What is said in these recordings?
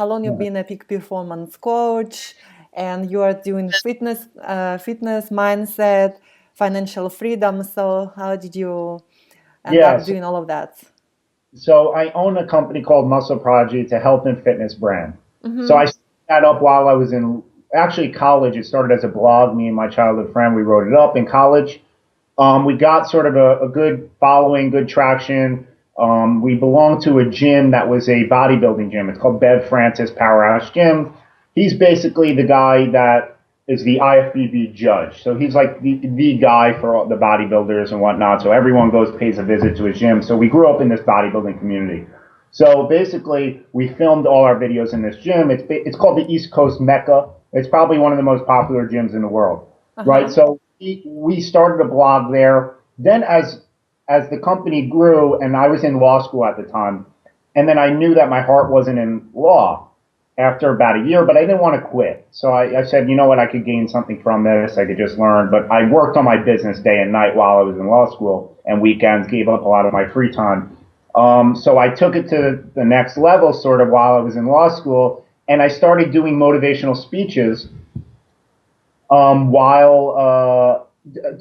how long you've been a peak performance coach, and you are doing fitness, mindset, financial freedom. So how did you end Yeah, up doing all of that? so I own a company called Muscle Prodigy. It's a health and fitness brand. So I Mm-hmm. set that up while I was in actually college. It started as a blog. Me and my childhood friend, we wrote it up in college. We got sort of a good following, good traction. We belonged to a gym that was a bodybuilding gym. It's called Bev Francis Powerhouse Gym. He's basically the guy that is the IFBB judge. So he's like the guy for all the bodybuilders and whatnot. So everyone goes, pays a visit to his gym. So we grew up in this bodybuilding community. So basically, we filmed all our videos in this gym. It's called the East Coast Mecca. It's probably one of the most popular gyms in the world, right? Uh-huh. So we started a blog there. Then as the company grew, and I was in law school at the time, and then I knew that my heart wasn't in law after about a year, but I didn't want to quit. So I said, you know what, I could gain something from this. I could just learn. But I worked on my business day and night while I was in law school and weekends, gave up a lot of my free time. So I took it to the next level sort of while I was in law school, and I started doing motivational speeches while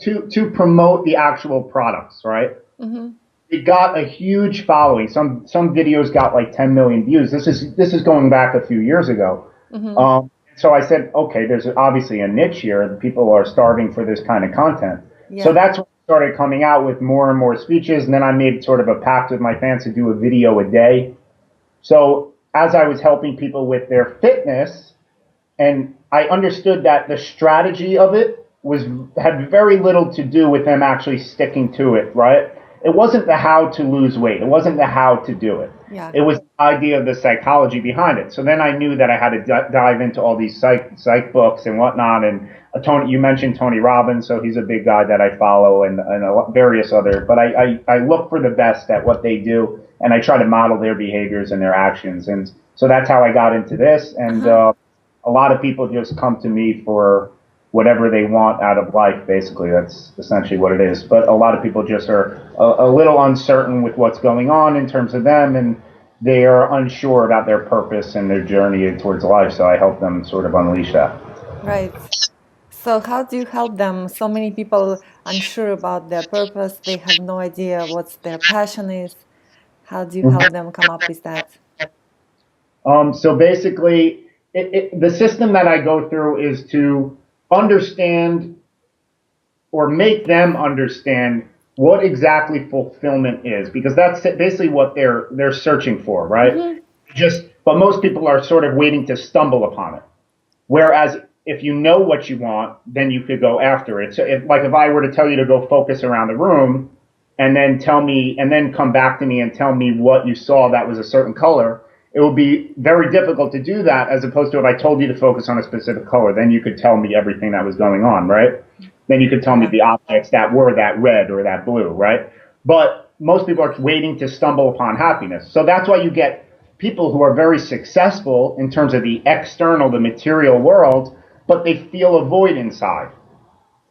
to promote the actual products, right? Mm-hmm. It got a huge following. Some videos got like 10 million views. This is going back a few years ago. Mm-hmm. So I said, okay, there's obviously a niche here. People are starving for this kind of content. So Yeah. that's when I started coming out with more and more speeches. And then I made sort of a pact with my fans to do a video a day. So as I was helping people with their fitness, and I understood that the strategy of it was had very little to do with them actually sticking to it, right? It wasn't the how to lose weight. It wasn't the how to do it. Yeah. It was the idea of the psychology behind it. So then I knew that I had to dive into all these psych books and whatnot. And Tony, you mentioned Tony Robbins, so he's a big guy that I follow, and various other. But I look for the best at what they do, and I try to model their behaviors and their actions. And so that's how I got into this. And Uh-huh. a lot of people just come to me for whatever they want out of life, basically. That's essentially what it is. But a lot of people just are a little uncertain with what's going on in terms of them, and they are unsure about their purpose and their journey towards life. So I help them sort of unleash that. Right. So how do you help them? So many people unsure about their purpose. They have no idea what their passion is. How do you help them come up with that? So basically, the system that I go through is to understand or make them understand what exactly fulfillment is, because that's basically what they're searching for, right? Mm-hmm. But most people are sort of waiting to stumble upon it. Whereas if you know what you want, then you could go after it. So if I were to tell you to go focus around the room and then and then come back to me and tell me what you saw that was a certain color, it would be very difficult to do that, as opposed to if I told you to focus on a specific color, then you could tell me everything that was going on, right? Then you could tell me Yeah. the objects that were that red or that blue, right? But most people are waiting to stumble upon happiness. So that's why you get people who are very successful in terms of the external, the material world, but they feel a void inside.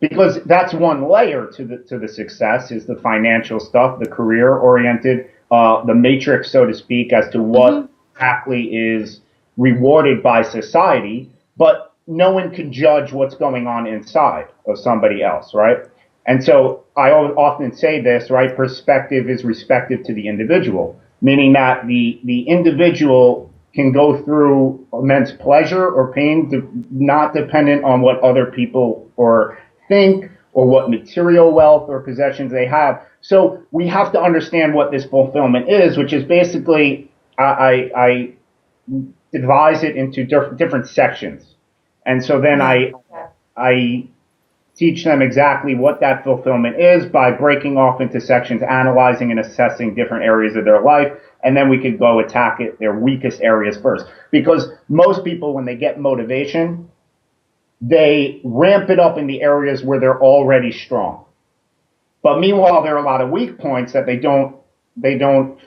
Because that's one layer to the success, is the financial stuff, the career oriented, the matrix, so to speak, as to Mm-hmm. what exactly is rewarded by society. But no one can judge what's going on inside of somebody else, right? And so I often say this, right? Perspective is respective to the individual, meaning that the individual can go through immense pleasure or pain, not dependent on what other people or think or what material wealth or possessions they have. So we have to understand what this fulfillment is, which is basically, I devise it into different sections. And so then Yeah. I teach them exactly what that fulfillment is by breaking off into sections, analyzing and assessing different areas of their life. And then we could go attack their weakest areas first. Because most people, when they get motivation, they ramp it up in the areas where they're already strong. But meanwhile, there are a lot of weak points that they don't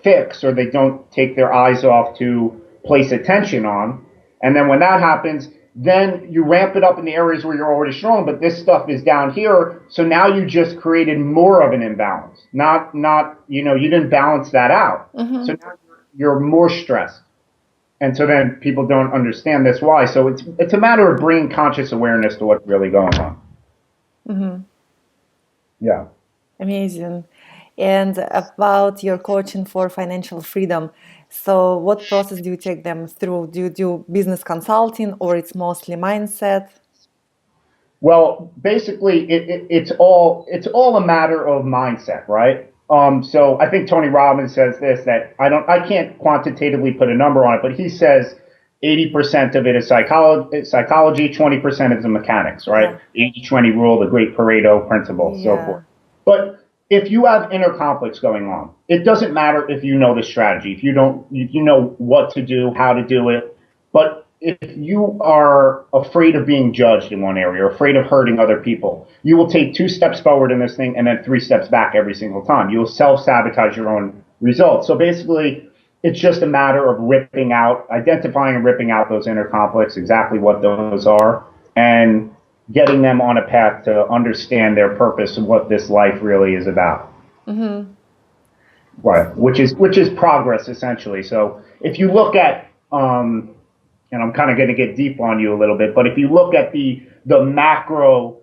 fix, or they don't take their eyes off to place attention on. And then when that happens, then you ramp it up in the areas where you're already strong, but this stuff is down here. So now you just created more of an imbalance. You didn't balance that out. Mm-hmm. So now you're more stressed. And so then people don't understand this why. So it's a matter of bringing conscious awareness to what's really going on. Mm-hmm. Yeah. Amazing. And about your coaching for financial freedom. So, what process do you take them through? Do you do business consulting or it's mostly mindset? Well, basically, it's all a matter of mindset, right? So I think Tony Robbins says this that I can't quantitatively put a number on it, but he says 80% of it is psychology, 20% is the mechanics, right? Yeah. 80-20 rule, the great Pareto principle, so forth. Yeah. But if you have inner conflicts going on, it doesn't matter if you know the strategy, if you don't, you know what to do, how to do it, but if you are afraid of being judged in one area or afraid of hurting other people, you will take 2 steps forward in this thing and then 3 steps back every single time. You will self-sabotage your own results. So basically, it's just a matter of identifying and ripping out those inner conflicts, exactly what those are, and getting them on a path to understand their purpose and what this life really is about. Mm-hmm. Right, which is progress essentially. So if you look at and I'm kind of going to get deep on you a little bit, but if you look at the macro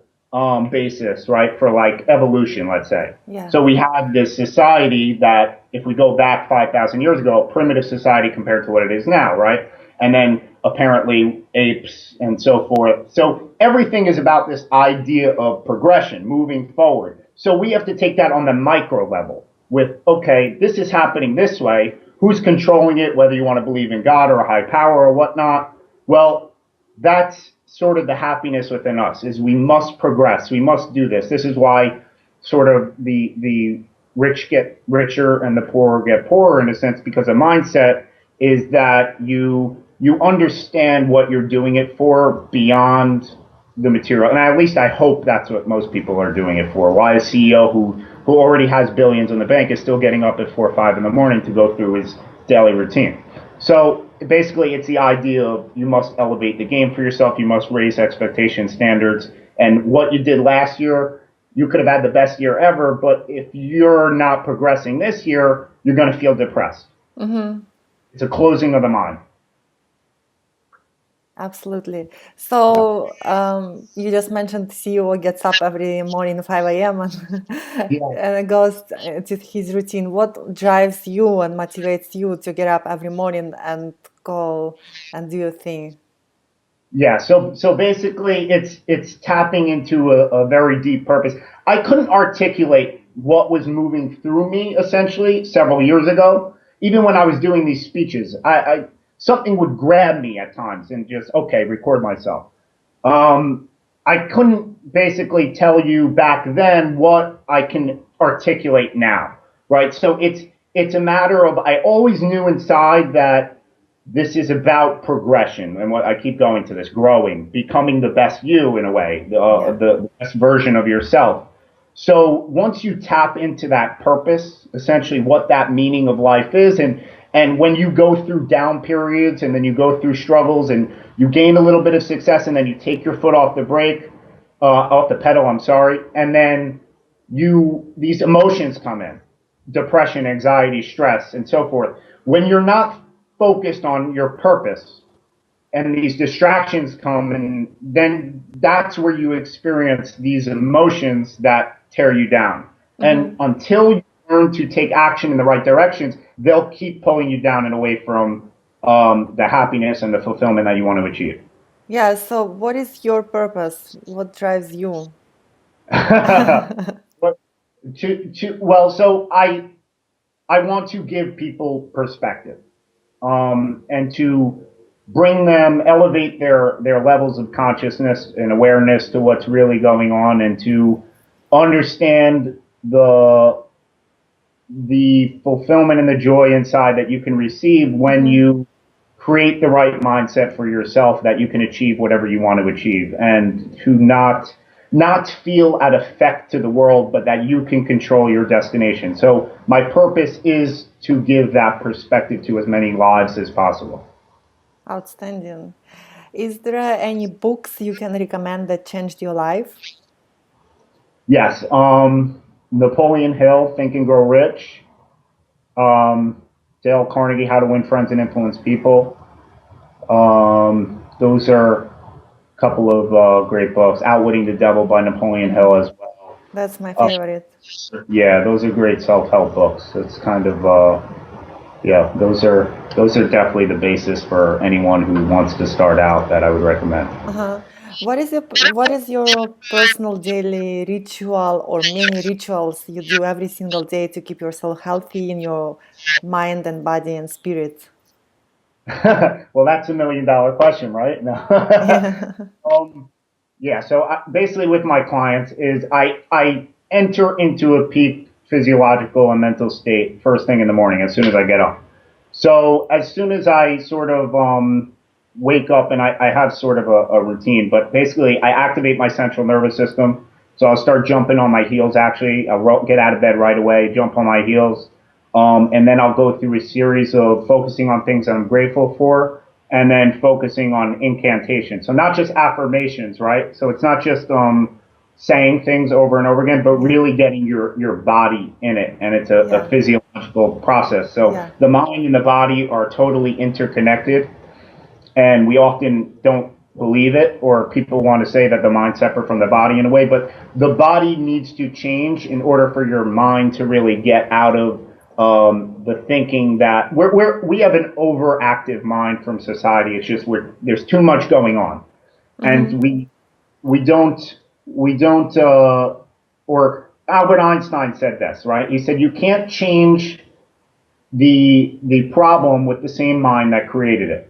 basis, right, for like evolution, let's say. Yeah. So we have this society that, if we go back 5,000 years ago, a primitive society compared to what it is now, right? And then apparently apes and so forth. So everything is about this idea of progression, moving forward. So we have to take that on the micro level with, okay, this is happening this way. Who's controlling it, whether you want to believe in God or a high power or whatnot? Well, that's sort of the happiness within us, is we must progress. We must do this. This is why sort of the rich get richer and the poor get poorer, in a sense, because a mindset is that you understand what you're doing it for beyond the material. And at least I hope that's what most people are doing it for. Why a CEO who already has billions in the bank is still getting up at 4 or 5 in the morning to go through his daily routine. So basically, it's the idea of you must elevate the game for yourself. You must raise expectation standards. And what you did last year, you could have had the best year ever. But if you're not progressing this year, you're going to feel depressed. Mm-hmm. It's a closing of the mind. Absolutely. Yeah. So, you just mentioned CEO gets up every morning 5 a.m. and, Yeah. and goes to his routine. What drives you and motivates you to get up every morning and go and do your thing? Yeah, so basically it's tapping into a very deep purpose. I couldn't articulate what was moving through me essentially several years ago. Even when I was doing these speeches, I something would grab me at times and just, okay, record myself. I couldn't basically tell you back then what I can articulate now, right? So it's a matter of, I always knew inside that this is about progression, and what I keep going to this, growing, becoming the best you in a way, Yeah. the best version of yourself. So once you tap into that purpose, essentially what that meaning of life is, and when you go through down periods and then you go through struggles and you gain a little bit of success and then you take your foot off the brake, off the pedal, I'm sorry, and then these emotions come in, depression, anxiety, stress, and so forth. When you're not focused on your purpose and these distractions come, and then that's where you experience these emotions that tear you down. And Mm-hmm. until you learn to take action in the right directions, they'll keep pulling you down and away from the happiness and the fulfillment that you want to achieve. Yeah. So, what is your purpose? What drives you? But well, so I want to give people perspective, and to bring them, elevate their levels of consciousness and awareness to what's really going on, and to understand the fulfillment and the joy inside that you can receive when Mm-hmm. you create the right mindset for yourself, that you can achieve whatever you want to achieve, and to not feel at effect to the world, but that you can control your destination. So my purpose is to give that perspective to as many lives as possible. Outstanding. Is there any books you can recommend that changed your life? Yes, Napoleon Hill, Think and Grow Rich, um, Dale Carnegie, How to Win Friends and Influence People. Those are a couple of great books. Outwitting the Devil by Napoleon Hill as well. That's my Uh, favorite. yeah, those are great self-help books. It's kind of yeah, those are definitely the basis for anyone who wants to start out that I would recommend. Uh-huh. What is your personal daily ritual or many rituals you do every single day to keep yourself healthy in your mind and body and spirit? Well, that's $1 million question, right? No. Yeah. um, yeah. So basically, with my clients, is I enter into a peak physiological and mental state first thing in the morning as soon as I get up. So as soon as I sort of wake up, and I have sort of a routine, but basically I activate my central nervous system. So I'll start jumping on my heels. Actually, I'll get out of bed right away, jump on my heels, and then I'll go through a series of focusing on things that I'm grateful for, and then focusing on incantation. So not just affirmations, right? So it's not just saying things over and over again, but Yeah. really getting your body in it, and it's a Yeah. physiological process. So Yeah. the mind and the body are totally interconnected, and we often don't believe it, or people want to say that the mind's separate from the body in a way, but the body needs to change in order for your mind to really get out of the thinking that we have an overactive mind from society. It's just there's too much going on, Mm-hmm. and we don't we don't or Albert Einstein said this, right? He said you can't change the problem with the same mind that created it.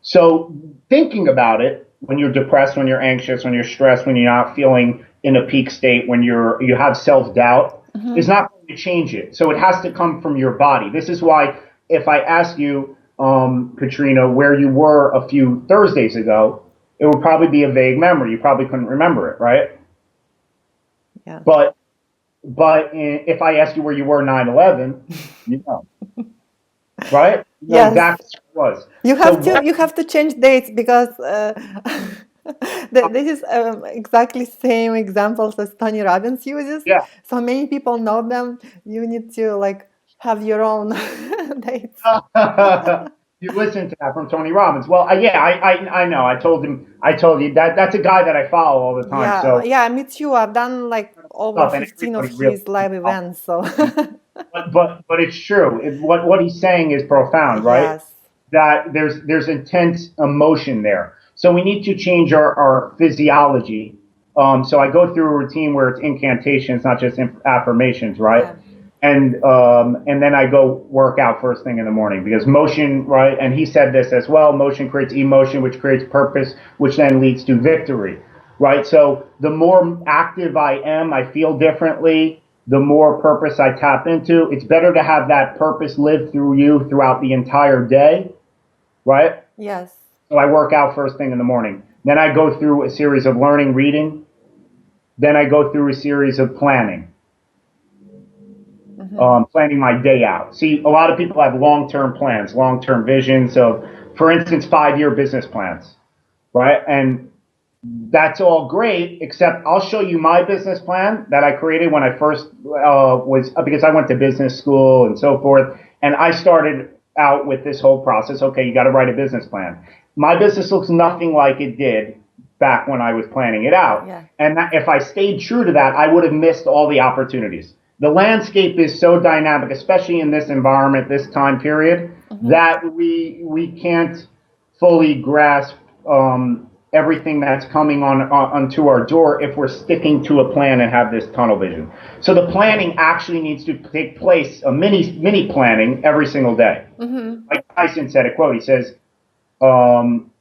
So thinking about it, when you're depressed, when you're anxious, when you're stressed, when you're not feeling in a peak state, when you have self-doubt, is Mm-hmm. not going to change it. So it has to come from your body. This is why if I ask you, Katrina, where you were a few Thursdays ago, it would probably be a vague memory. You probably couldn't remember it, right? Yeah. But if I ask you where you were 9/11, you know, right? You know Yes. exactly what it was. You So have to you have to change dates because this is exactly same examples as Tony Robbins uses. yeah. So many people know them. You need to like have your own dates. You listen to that from Tony Robbins. Well, yeah, I know. I told you that that's a guy that I follow all the time. Yeah, So yeah, me too. I've done like over stuff, and 15 of everybody really his live events. So but it's true. What he's saying is profound, right? yes. That there's intense emotion there. So we need to change our physiology. So I go through a routine where it's incantations, not just affirmations, right? Yeah. And then I go work out first thing in the morning because motion, right? And he said this as well. Motion creates emotion, which creates purpose, which then leads to victory, right? So the more active I am, I feel differently. The more purpose I tap into, it's better to have that purpose live through you throughout the entire day, right? Yes. So I work out first thing in the morning. Then I go through a series of learning, reading. Then I go through a series of planning, Hmm. planning my day out. See, a lot of people have long-term plans, long-term visions of, for instance, 5-year business plans, right? And that's all great, except I'll show you my business plan that I created when I first was, because I went to business school and so forth. And I started out with this whole process. Okay, you got to write a business plan. My business looks nothing like it did back when I was planning it out. Yeah. And if I stayed true to that, I would have missed all the opportunities. The landscape is so dynamic, especially in this environment, this time period, Hmm. that we can't fully grasp everything that's coming onto our door if we're sticking to a plan and have this tunnel vision. So the planning actually needs to take place, a mini planning every single day. Hmm. Like Tyson said, a quote. He says,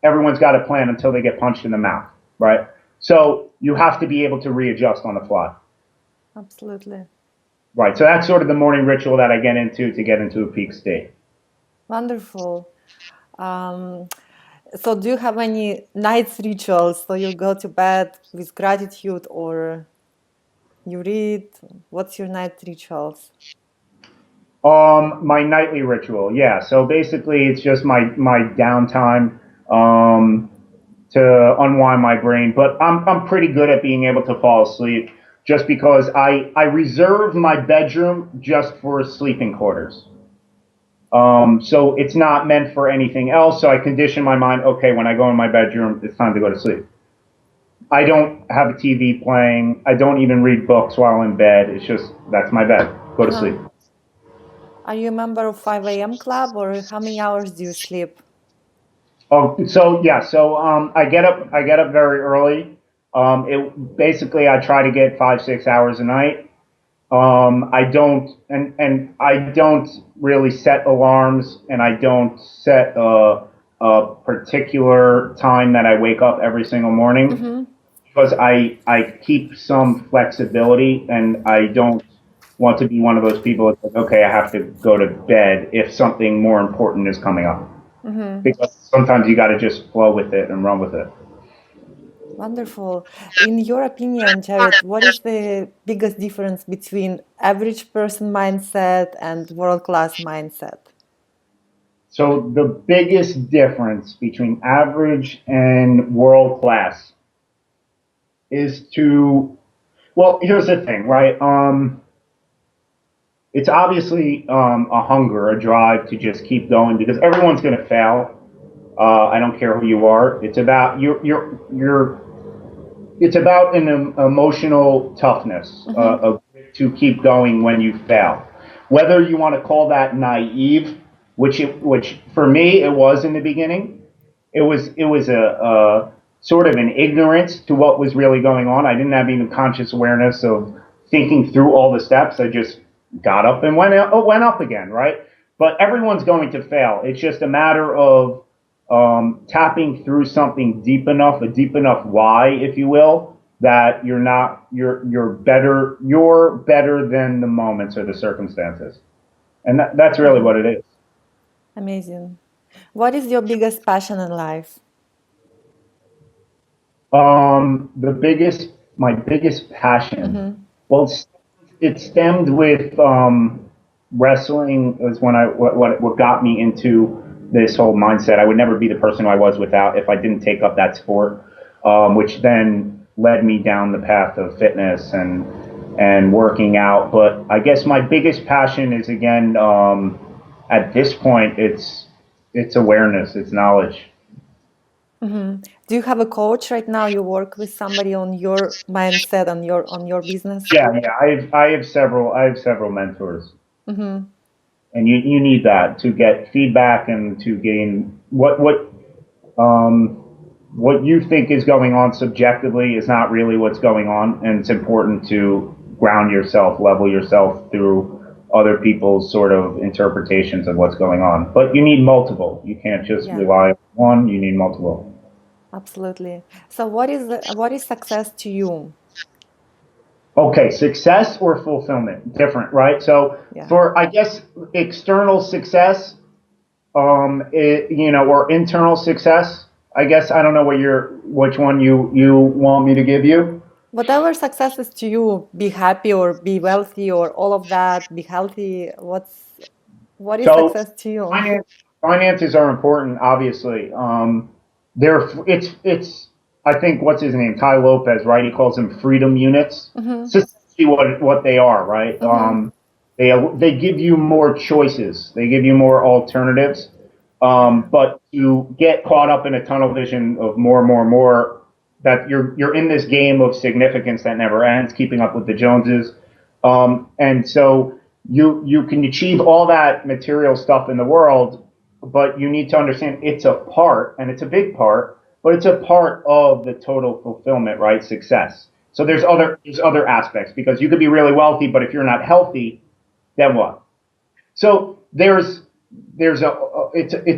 "Everyone's got a plan until they get punched in the mouth." Right. So you have to be able to readjust on the fly. Absolutely. Right. So that's sort of the morning ritual that I get into to get into a peak state. Wonderful. Um, so do you have any night rituals? So you go to bed with gratitude or you read? What's your night rituals? My nightly ritual, yeah. So basically, it's just my downtime um, to unwind my brain. But I'm pretty good at being able to fall asleep, just because I reserve my bedroom just for sleeping quarters. So it's not meant for anything else. So I condition my mind, okay, when I go in my bedroom, it's time to go to sleep. I don't have a TV playing. I don't even read books while in bed. It's just, that's my bed. Go to Uh-huh. sleep. Are you a member of 5 a.m. club, or how many hours do you sleep? Oh, so yeah, so I get up very early. It basically I try to get 5, 6 hours a night. I don't I don't really set alarms, and I don't set a particular time that I wake up every single morning, Mm-hmm. because I keep some flexibility, and I don't want to be one of those people that says, okay, I have to go to bed if something more important is coming up, Mm-hmm. because sometimes you got to just flow with it and run with it. Wonderful. In your opinion, Jared, what is the biggest difference between average person mindset and world-class mindset? So the biggest difference between average and world class is to, well, here's the thing, right? It's obviously a hunger, a drive to just keep going, because everyone's going to fail. I don't care who you are. It's about it's about an emotional toughness, Mm-hmm. to keep going when you fail. Whether you want to call that naive, which for me it was in the beginning, it was a sort of an ignorance to what was really going on. I didn't have even conscious awareness of thinking through all the steps. I just got up and went up again, right? But everyone's going to fail. It's just a matter of tapping through something deep enough, a deep enough why, if you will, that you're better than the moments or the circumstances, and that's really Mm-hmm. what it is. Amazing. What is your biggest passion in life? The biggest, my biggest passion, Mm-hmm. well, it stemmed with wrestling. Was when what got me into this whole mindset. I would never be the person who I was without, if I didn't take up that sport, which then led me down the path of fitness and working out. But I guess my biggest passion is, again, at this point, it's awareness, it's knowledge. Mm-hmm. Do you have a coach right now? You work with somebody on your mindset, on your business? Yeah. I have several mentors, Mm-hmm. and you need that to get feedback and to gain um, what you think is going on subjectively is not really what's going on, and it's important to ground yourself, level yourself through other people's sort of interpretations of what's going on. But you need multiple. You can't just Yeah, rely on one. You need multiple. absolutely. So what is success to you? Okay, success or fulfillment, different, right? So Yeah. for, I guess, external success, or internal success. I guess I don't know which one you want me to give you. Whatever success is to you, be happy or be wealthy or all of that, be healthy. What is So success to you? finance, finances are important, obviously. It's I think, what's his name, Ty Lopez, right? He calls them freedom units. Mm-hmm. It's essentially what they are, right? Mm-hmm. They give you more choices. They give you more alternatives. Yeah. But to get caught up in a tunnel vision of more, that you're in this game of significance that never ends, keeping up with the Joneses, and so you can achieve all that material stuff in the world, but you need to understand it's a part, and it's a big part, but it's a part of the total fulfillment, right? Success. So there's other aspects, because you could be really wealthy, but if you're not healthy, then what? So it's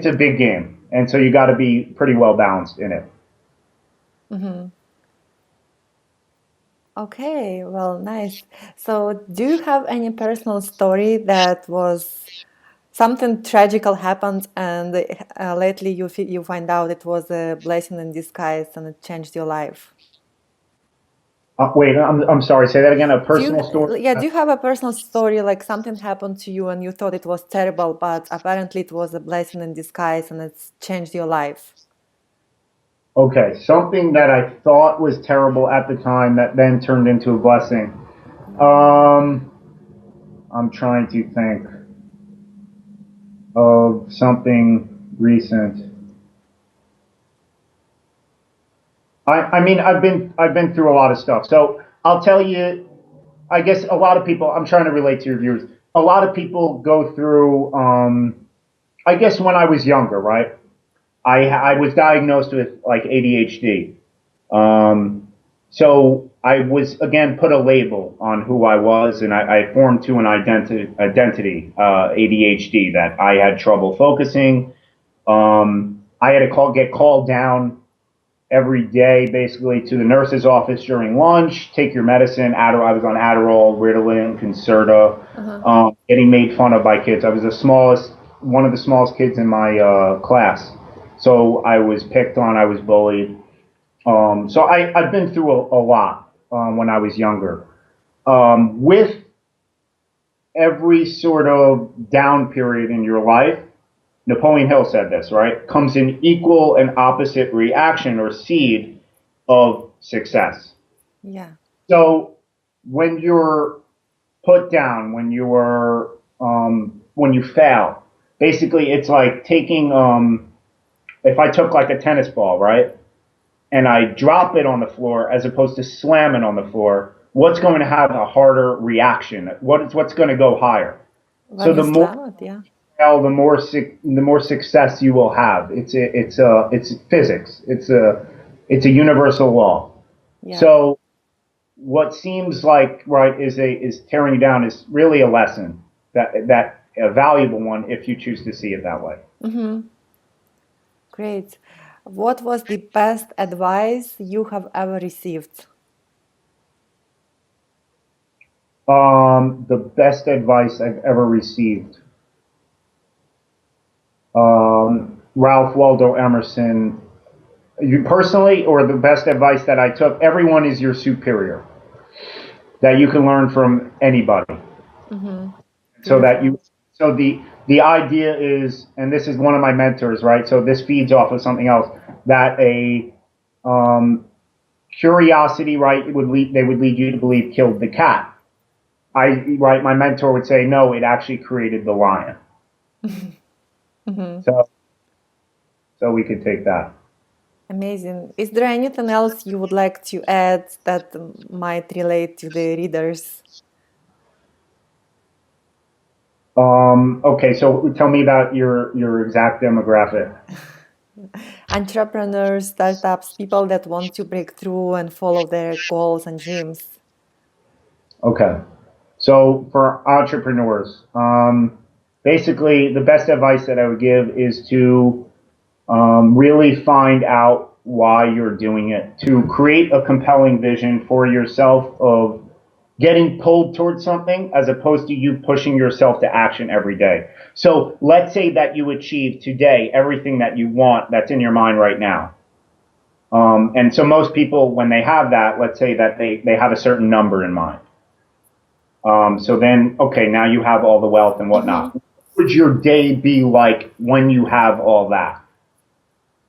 a big game, and so you got to be pretty well balanced in it. Mm-hmm. Okay, well, nice. So, do you have any personal story that was something tragical happened and lately you find out it was a blessing in disguise and it changed your life? Wait, I'm sorry. Say that again. A Do you personal story. yeah, do you have a personal story like something happened to you and you thought it was terrible, but apparently it was a blessing in disguise and it's changed your life? Okay, something that I thought was terrible at the time that then turned into a blessing. Um, I'm trying to think. of something recent. I mean, I've been through a lot of stuff. So I'll tell you, I guess a lot of people, I'm trying to relate to your viewers. A lot of people go through, I guess when I was younger, right? I was diagnosed with like ADHD. Um, so I was again put a label on who I was, and I formed to an identity, ADHD, that I had trouble focusing. I had to get called down every day, basically, to the nurse's office during lunch. Take your medicine. I was on Adderall, Ritalin, Concerta, Uh-huh. getting made fun of by kids. I was one of the smallest kids in my class, so I was picked on. I was bullied. So I've been through a lot when I was younger. With every sort of down period in your life, Napoleon Hill said this, right? Comes an equal and opposite reaction or seed of success. Yeah. So when you're put down, when you fail, basically it's like taking, if I took like a tennis ball, right? And I drop it on the floor as opposed to slam it on the floor, what's going to have a harder reaction? What's going to go higher? So When you the more slam it, yeah. well, the more success you will have. It's physics. It's a universal law. Yeah. So what seems like right is tearing you down is really a lesson, that a valuable one if you choose to see it that way. Mm-hmm. Great. What was the best advice you have ever received? The best advice I've ever received. Ralph Waldo Emerson. You personally, or the best advice that I took? Everyone is your superior. That you can learn from anybody. Mm-hmm. So that you, Beautiful. so the idea is, and this is one of my mentors, right? So this feeds off of something else, that a um, curiosity, right? They would lead you to believe killed the cat. Right? My mentor would say, no, it actually created the lion. Mm-hmm. So we could take that. Amazing. Is there anything else you would like to add that might relate to the readers? Okay, so tell me about your exact demographic. Entrepreneurs, startups, people that want to break through and follow their goals and dreams. Okay. So for entrepreneurs, basically the best advice that I would give is to really find out why you're doing it, to create a compelling vision for yourself of getting pulled towards something as opposed to you pushing yourself to action every day. So let's say that you achieve today everything that you want that's in your mind right now. And so most people, when they have that, let's say that they have a certain number in mind. So then, okay, now you have all the wealth and Mm-hmm. whatnot. What would your day be like when you have all that?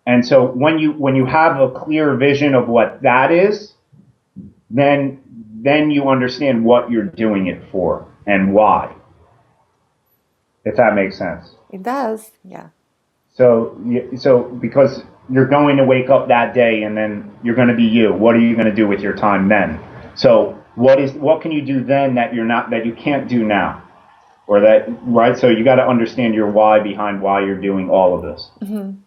And so when you have a clear vision of what that is, then you understand what you're doing it for and why, if that makes sense. It does. Yeah. So because you're going to wake up that day and then you're going to be you. What are you going to do with your time then? So what can you do then that you can't do now? Or that, right? So you got to understand your why behind why you're doing all of this. Mm-hmm.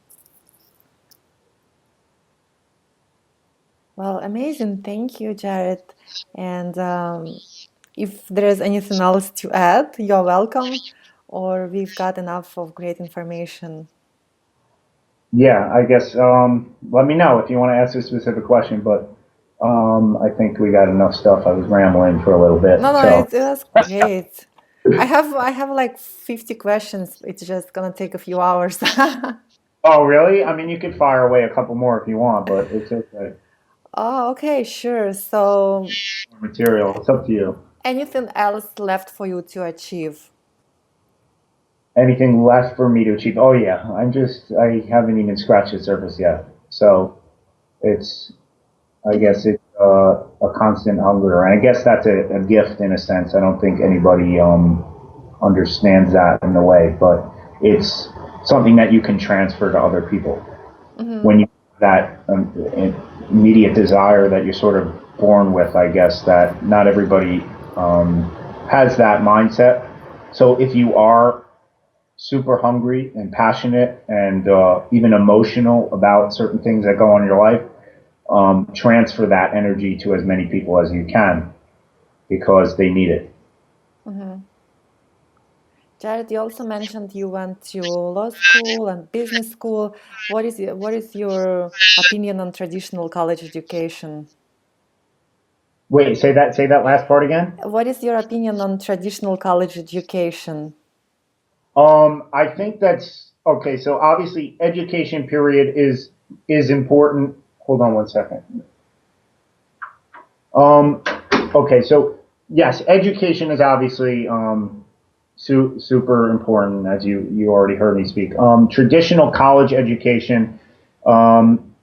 Well, amazing. Thank you, Jared. And if there is anything else to add, you're welcome, or we've got enough of great information. Yeah, I guess, let me know if you want to ask a specific question, but I think we got enough stuff. I was rambling for a little No, bit. no, So, it was great. I have like 50 questions. It's just gonna take a few hours. oh, really? I mean, you could fire away a couple more if you want, but it's okay. Oh, okay, sure. So, Material, it's up to you. anything else left for you to achieve? Anything left for me to achieve? Oh, yeah. I haven't even scratched the surface yet. So it's, I Hmm. guess it's a constant hunger. And I guess that's a gift in a sense. I don't think anybody understands that in a way. But it's something that you can transfer to other people. When you have that immediate desire that you're sort of born with, I guess, that not everybody has that mindset. So if you are super hungry and passionate and even emotional about certain things that go on in your life, transfer that energy to as many people as you can because they need it. Jared, you also mentioned you went to law school and business school. What is your opinion on traditional college education? Wait, say that last part again. What is your opinion on traditional college education? I think that's okay. So obviously, education period is important. Hold on one second. Um, okay, so yes, education is obviously super important, as you already heard me speak. Traditional college education,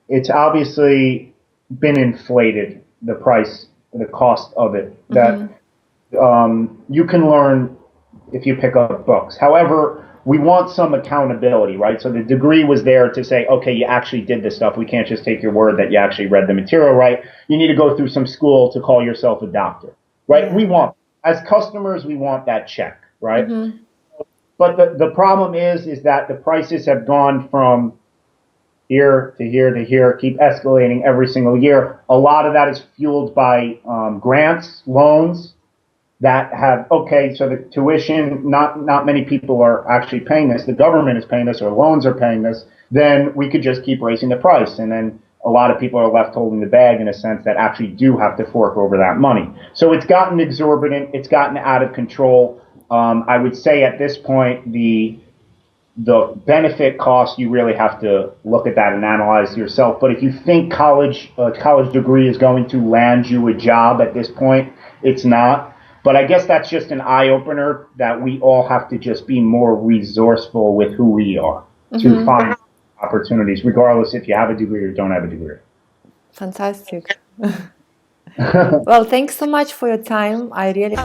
it's obviously been inflated. The price, the cost of it. That you can learn if you pick up books. However, we want some accountability, right? So the degree was there to say, okay, you actually did this stuff. We can't just take your word that you actually read the material, right? You need to go through some school to call yourself a doctor, right? We Yeah. want, as customers, we want that check, right? Mm-hmm. But the problem is that the prices have gone from here to here to here, keep escalating every single year. A lot of that is fueled by grants, loans, that have okay, so the tuition, not many people are actually paying this. The government is paying this, or loans are paying this. Then we could just keep raising the price, and then a lot of people are left holding the bag in a sense that actually do have to fork over that money. So it's gotten exorbitant. It's gotten out of control. I would say at this point the benefit cost, you really have to look at that and analyze yourself. But if you think a college degree is going to land you a job at this point, it's not. But I guess that's just an eye opener that we all have to just be more resourceful with who we are to find opportunities, regardless if you have a degree or don't have a degree. Fantastic. Well, thanks so much for your time. I really